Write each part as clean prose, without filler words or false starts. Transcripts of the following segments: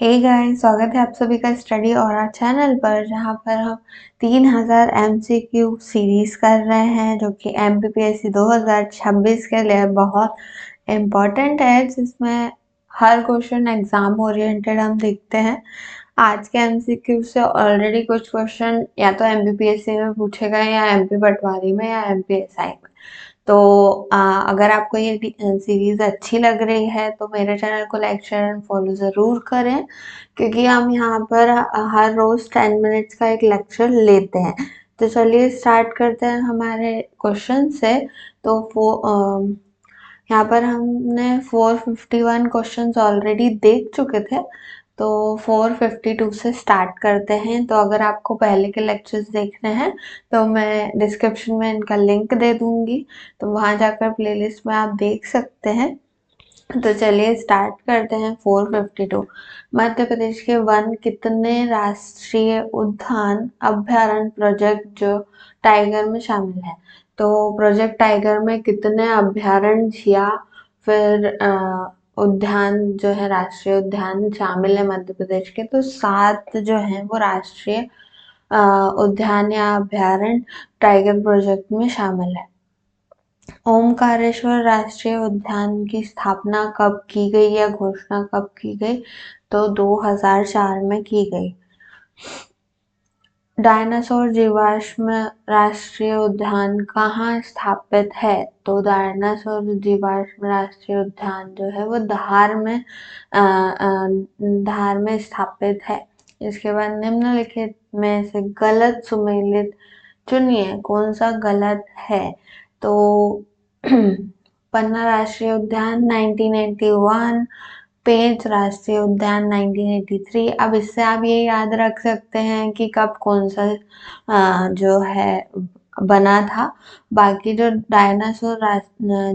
Hey guys, स्वागत है आप सभी का स्टडी और चैनल पर, जहां पर हम 3000 एमसीक्यू सीरीज कर रहे हैं जो कि एमपीपीएससी 2026 के लिए बहुत इम्पोर्टेंट है, जिसमें हर क्वेश्चन एग्जाम ओरिएंटेड हम देखते हैं। आज के एमसीक्यू से ऑलरेडी कुछ क्वेश्चन या तो एमपीपीएससी में पूछे गए या एमपी पटवारी में या एमपीएसआई में। तो अगर आपको ये सीरीज अच्छी लग रही है तो मेरे चैनल को लाइक शेयर एंड फॉलो ज़रूर करें, क्योंकि हम यहाँ पर हर रोज़ 10 मिनट्स का एक लेक्चर लेते हैं। तो चलिए स्टार्ट करते हैं हमारे क्वेश्चन से। तो यहाँ पर हमने 451 क्वेश्चंस ऑलरेडी देख चुके थे, तो 452 से स्टार्ट करते हैं। तो अगर आपको पहले के लेक्चर्स देखने हैं तो मैं डिस्क्रिप्शन में इनका लिंक दे दूंगी, तो वहाँ जाकर प्लेलिस्ट में आप देख सकते हैं। तो चलिए स्टार्ट करते हैं। 452, मध्य प्रदेश के वन कितने राष्ट्रीय उद्यान अभ्यारण्य प्रोजेक्ट जो टाइगर में शामिल है? तो प्रोजेक्ट टाइगर में कितने अभ्यारण्य या फिर उद्यान जो है, राष्ट्रीय उद्यान शामिल है मध्य प्रदेश के? तो 7 जो है वो राष्ट्रीय उद्यान या अभ्यारण्य टाइगर प्रोजेक्ट में शामिल है। ओमकारेश्वर राष्ट्रीय उद्यान की स्थापना कब की गई या घोषणा कब की गई? तो 2004 में की गई। डायनासोर जीवाश्म राष्ट्रीय उद्यान कहाँ स्थापित है? तो डायनासोर जीवाश्म राष्ट्रीय उद्यान जो है वो धार में स्थापित है। इसके बाद निम्नलिखित में से गलत सुमेलित चुनिए, कौन सा गलत है? तो पन्ना राष्ट्रीय उद्यान 1981, पेंच राष्ट्रीय उद्यान 1983। अब इससे आप ये याद रख सकते हैं कि कब कौन सा जो है बना था। बाकी जो डायनासोर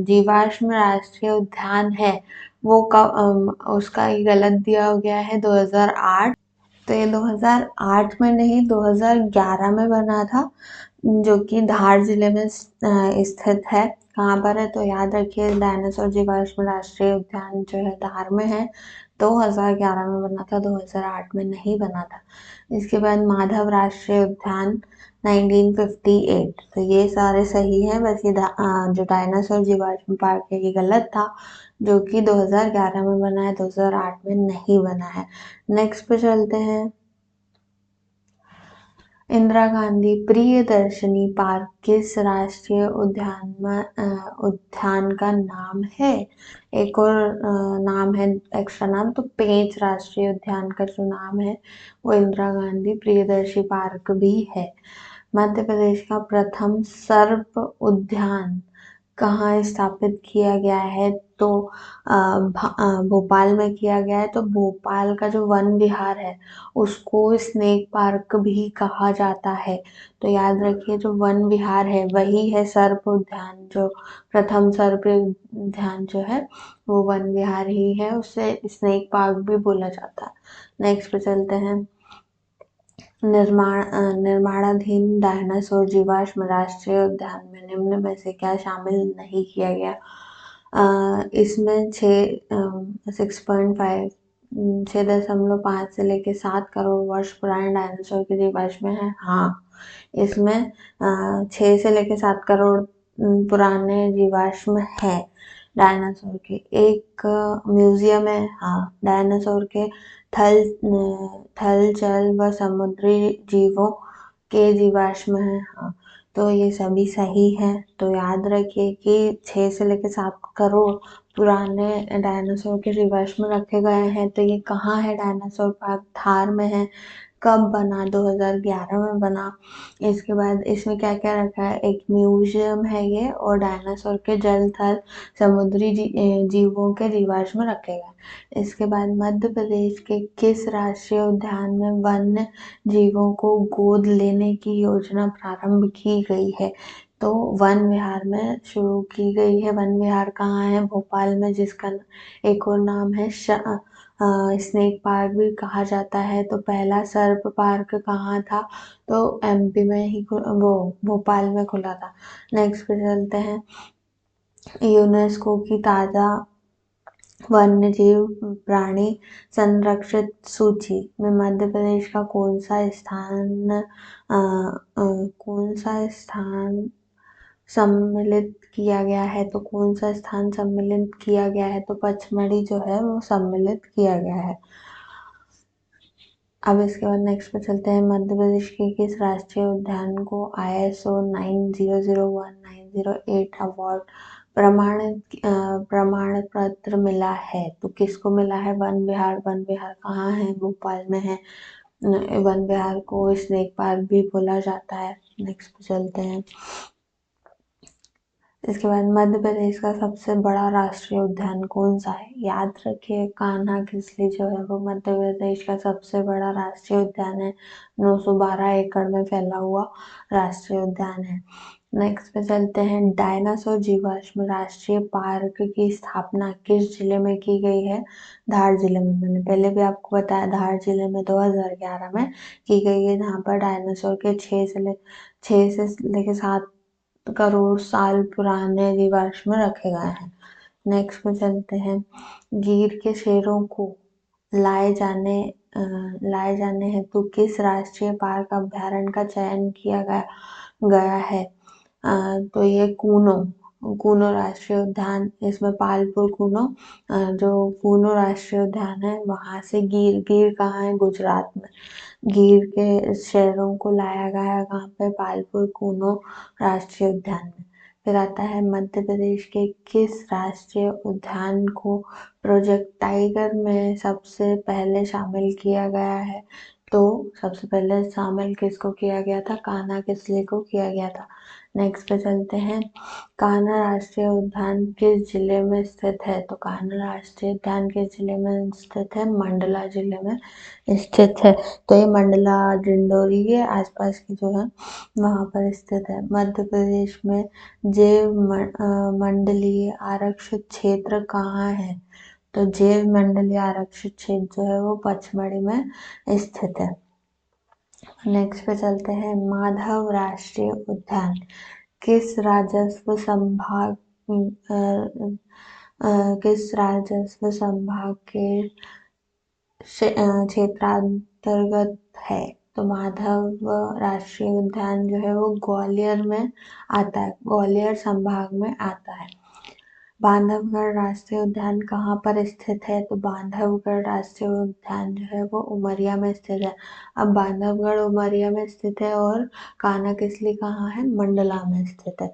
जीवाश्म राष्ट्रीय उद्यान है वो कब, उसका ये गलत दिया गया है 2008। तो ये 2008 में नहीं 2011 में बना था, जो कि धार जिले में स्थित है। कहाँ पर है? तो याद रखिए, डायनासोर जीवाश्म राष्ट्रीय उद्यान जो है धार में है। 2011 में बना था, 2008 में नहीं बना था। इसके बाद माधव राष्ट्रीय उद्यान 1958। तो ये सारे सही हैं, बस ये जो डायनासोर जीवाश्म पार्क है ये गलत था, जो कि 2011 में बना है, 2008 में नहीं बना है। नेक्स्ट पे चलते हैं। इंदिरा गांधी प्रियदर्शनी पार्क किस राष्ट्रीय उद्यान का नाम है? एक और नाम है, एक्स्ट्रा नाम, तो पेंच राष्ट्रीय उद्यान का जो नाम है वो इंदिरा गांधी प्रियदर्शी पार्क भी है। मध्य प्रदेश का प्रथम सर्प उद्यान कहाँ स्थापित किया गया है? तो भोपाल में किया गया है। तो भोपाल का जो वन विहार है उसको स्नेक पार्क भी कहा जाता है। तो याद रखिए, जो वन विहार है वही है सर्प उद्यान। जो प्रथम सर्प उद्यान जो है वो वन विहार ही है, उसे स्नेक पार्क भी बोला जाता है। नेक्स्ट पे चलते हैं। निर्माणाधीन डायनासोर जीवाश्म राष्ट्रीय उद्यान में निम्न में से क्या शामिल नहीं किया गया? इसमें 6.5 से लेके 7 करोड़ वर्ष पुराने डायनासोर के जीवाश्म है। हाँ, इसमें 6 से लेके 7 करोड़ पुराने जीवाश्म है डायनासोर के। एक म्यूजियम है, हाँ, डायनासोर के थल जल व समुद्री जीवों के जीवाश्म है। हाँ, तो ये सभी सही है। तो याद रखिए कि 6 से लेकर 7 करोड़ पुराने डायनासोर के जीवाश्म रखे गए हैं। तो ये कहाँ है? डायनासोर पार्क धार में है। कब बना? 2011 में बना। इसके बाद इसमें क्या क्या रखा है? एक म्यूजियम है ये, और डायनासोर के जल थल समुद्री जीवों के जीवाश्म रखे गए। इसके बाद मध्य प्रदेश के किस राष्ट्रीय उद्यान में वन्य जीवों को गोद लेने की योजना प्रारंभ की गई है? तो वन विहार में शुरू की गई है। वन विहार कहाँ है? भोपाल में, जिसका एक और नाम है स्नेक पार्क भी कहा जाता है। तो पहला सर्प पार्क कहाँ था? तो एमपी में ही वो भोपाल में खुला था। नेक्स्ट पे चलते हैं। यूनेस्को की ताज़ा वन्यजीव प्राणी संरक्षित सूची में मध्य प्रदेश का कौन सा स्थान सम्मिलित किया गया है? तो कौन सा स्थान सम्मिलित किया गया है? तो पचमढ़ी जो है वो सम्मिलित किया गया है। अब इसके बाद नेक्स्ट पे चलते हैं। मध्य प्रदेश के किस राष्ट्रीय उद्यान को ISO 9001-908 अवार्ड प्रमाण पत्र मिला है? तो किसको मिला है? वन विहार। वन विहार कहाँ है? भोपाल में है। वन विहार को स्नेक पार्क भी बोला जाता है। नेक्स्ट पे चलते हैं। इसके बाद मध्य प्रदेश का सबसे बड़ा राष्ट्रीय उद्यान कौन सा है? याद रखिए, कान्हा किसली जो है वो मध्य प्रदेश का सबसे बड़ा राष्ट्रीय उद्यान है। 912 एकड़ में फैला हुआ राष्ट्रीय उद्यान है। नेक्स्ट पे चलते हैं। डायनासोर जीवाश्म राष्ट्रीय पार्क की स्थापना किस जिले में की गई है? धार जिले में। मैंने पहले भी आपको बताया, धार जिले में 2011 में की गई है, जहाँ पर डायनासोर के 6 से लेकर 7 करोड़ साल पुराने जीवाश्म रखे गए हैं। नेक्स्ट में चलते हैं। गिर के शेरों को लाए जाने हेतु किस राष्ट्रीय पार्क अभ्यारण्य का चयन किया गया है? तो ये कूनो राष्ट्रीय उद्यान, इसमें पालपुर कूनो, जो कूनो राष्ट्रीय उद्यान है वहां से गिर कहाँ है? गुजरात में। गिर के शेरों को लाया गया है कहाँ पे? पालपुर कूनो राष्ट्रीय उद्यान में। फिर आता है मध्य प्रदेश के किस राष्ट्रीय उद्यान को प्रोजेक्ट टाइगर में सबसे पहले शामिल किया गया है? तो सबसे पहले शामिल किसको किया गया था? कान्हा किसली को किया गया था। नेक्स्ट पे चलते हैं। कान्हा राष्ट्रीय उद्यान किस जिले में स्थित है? तो कान्हा राष्ट्रीय उद्यान किस जिले में स्थित है? मंडला जिले में स्थित है। तो ये मंडला डिंडोरी के आसपास की जो है वहां पर स्थित है। मध्य प्रदेश में जैव मंडलीय आरक्षित क्षेत्र कहाँ है? तो जैव मंडलीय आरक्षित क्षेत्र जो है वो पचमढ़ी में स्थित है। नेक्स्ट पे चलते हैं। माधव राष्ट्रीय उद्यान किस राजस्व संभाग के क्षेत्रांतर्गत है? तो माधव राष्ट्रीय उद्यान जो है वो ग्वालियर में आता है, ग्वालियर संभाग में आता है। बांधवगढ़ राष्ट्रीय उद्यान कहाँ पर स्थित है? तो बांधवगढ़ राष्ट्रीय उद्यान जो है वो उमरिया में स्थित है। अब बांधवगढ़ उमरिया में स्थित है और कान्हा किसली कहाँ है? मंडला में स्थित है।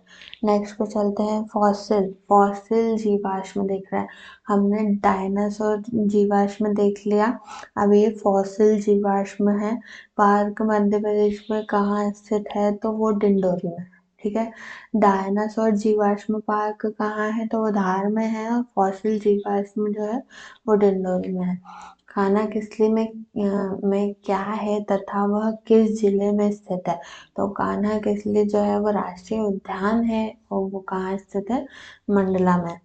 नेक्स्ट पे चलते हैं। फॉसिल जीवाश्म देख रहे हैं। हमने डायनासोर जीवाश्म देख लिया, अब ये फॉसिल जीवाश्म है। पार्क मध्य प्रदेश में कहाँ स्थित है? तो वो डिंडोरी में। ठीक है। डायनासोर जीवाश्म पार्क कहाँ है? तो वो धार में है, और फॉसिल जीवाश्म जो है वो डिंडोरी में है। कान्हा किसली में क्या है तथा वह किस जिले में स्थित है? तो कान्हा किसली जो है वो राष्ट्रीय उद्यान है और वो कहाँ स्थित है? मंडला में।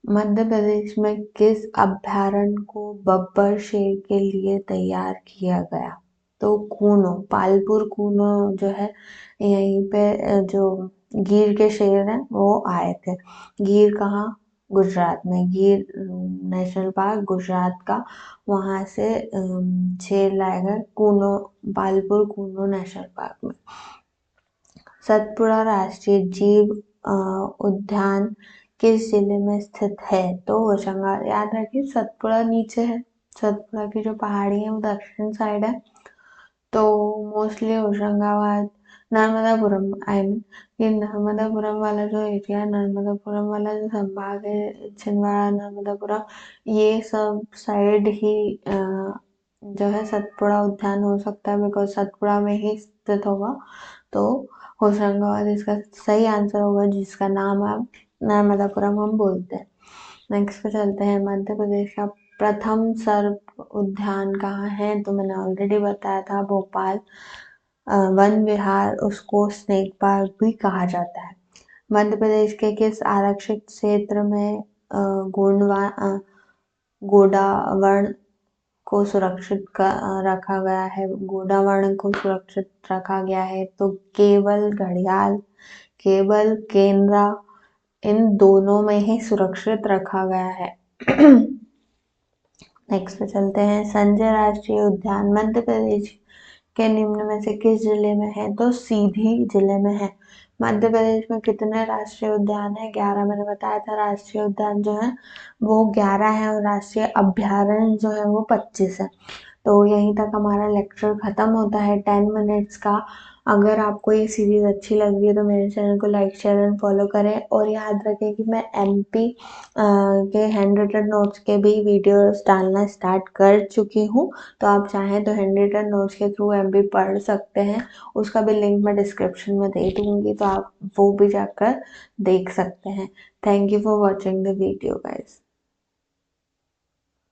मध्य प्रदेश में किस अभ्यारण्य को बब्बर शेर के लिए तैयार किया गया? तो कूनो, पालपुर कूनो जो है यहीं पे जो गिर के शेर हैं वो आए थे। गिर कहाँ? गुजरात में। गिर नेशनल पार्क गुजरात का, वहां से शेर लाए गए कूनो, पालपुर कूनो नेशनल पार्क में। सतपुड़ा राष्ट्रीय जीव उद्यान किस जिले में स्थित है? तो होशंगाबाद। याद रखिए, सतपुड़ा नीचे है, सतपुड़ा की जो पहाड़ी है वो दक्षिण साइड है, तो mostly Hoshangabad, Narmadapuram, I mean ये नर्मदापुरम वाला जो एरिया, नर्मदापुरम वाला जो संभाग है, छिंदवाड़ा, नर्मदापुरम, ये सब साइड ही जो है सतपुड़ा उद्यान हो सकता है, बिकॉज सतपुड़ा में ही स्थित होगा। तो होशंगाबाद इसका सही आंसर होगा, जिसका नाम आप नर्मदापुरम हम बोलते हैं। नेक्स्ट पे चलते हैं। मध्य प्रदेश का प्रथम सर्प उद्यान कहाँ है? तो मैंने ऑलरेडी बताया था, भोपाल। वन विहार, उसको स्नेक पार्क भी कहा जाता है। मध्य प्रदेश के किस आरक्षित क्षेत्र में गोडावण को सुरक्षित रखा गया है? गोडावण को सुरक्षित रखा गया है, तो केवल घड़ियाल, केवल केनरा, इन दोनों में ही सुरक्षित रखा गया है। नेक्स्ट पे चलते हैं। संजय राष्ट्रीय उद्यान मध्य प्रदेश के निम्न में से किस जिले में है? तो सीधी जिले में है। मध्य प्रदेश में कितने राष्ट्रीय उद्यान है? 11। मैंने बताया था राष्ट्रीय उद्यान जो है वो 11 है और राष्ट्रीय अभ्यारण्य जो है वो 25 है। तो यहीं तक हमारा लेक्चर खत्म होता है 10 मिनट्स का। अगर आपको ये सीरीज अच्छी लग रही है तो मेरे चैनल को लाइक शेयर एंड फॉलो करें, और याद रखें कि मैं एमपी के हैंड रिटन नोट्स के भी वीडियोस डालना स्टार्ट कर चुकी हूँ। तो आप चाहें तो हैंड रिटन नोट्स के थ्रू एमपी पढ़ सकते हैं। उसका भी लिंक मैं डिस्क्रिप्शन में दे दूँगी, तो आप वो भी जाकर देख सकते हैं। Thank you for watching the video guys.